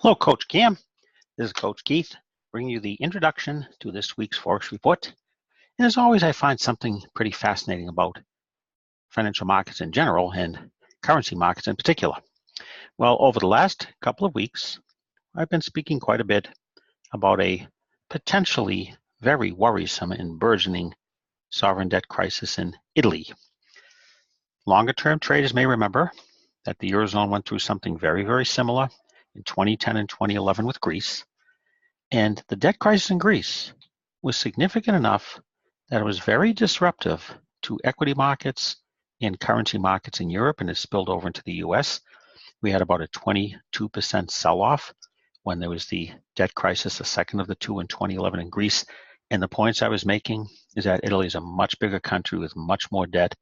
Hello, Coach Cam. This is Coach Keith, bringing you the introduction to this week's Forex report. And as always, I find something pretty fascinating about financial markets in general and currency markets in particular. Well, over the last couple of weeks, I've been speaking quite a bit about a potentially very worrisome and burgeoning sovereign debt crisis in Italy. Longer-term traders may remember that the Eurozone went through something very, very similar in 2010 and 2011 with Greece. And the debt crisis in Greece was significant enough that it was very disruptive to equity markets and currency markets in Europe, and it spilled over into the US. We had about a 22% sell-off when there was the debt crisis, the second of the two in 2011 in Greece. And the points I was making is that Italy is a much bigger country with much more debt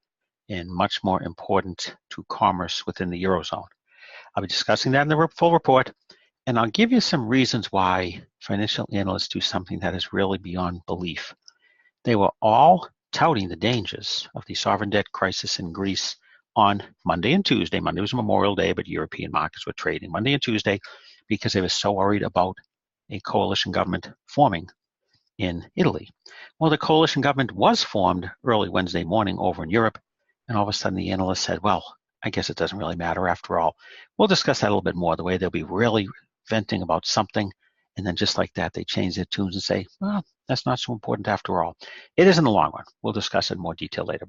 and much more important to commerce within the Eurozone. I'll be discussing that in the full report. And I'll give you some reasons why financial analysts do something that is really beyond belief. They were all touting the dangers of the sovereign debt crisis in Greece on Monday and Tuesday. Monday was Memorial Day, but European markets were trading Monday and Tuesday because they were so worried about a coalition government forming in Italy. Well, the coalition government was formed early Wednesday morning over in Europe, and all of a sudden the analysts said, well, I guess it doesn't really matter after all. We'll discuss that a little bit more, the way they'll be really venting about something, and then just like that, they change their tunes and say, well, that's not so important after all. It is in the long run. We'll discuss it in more detail later.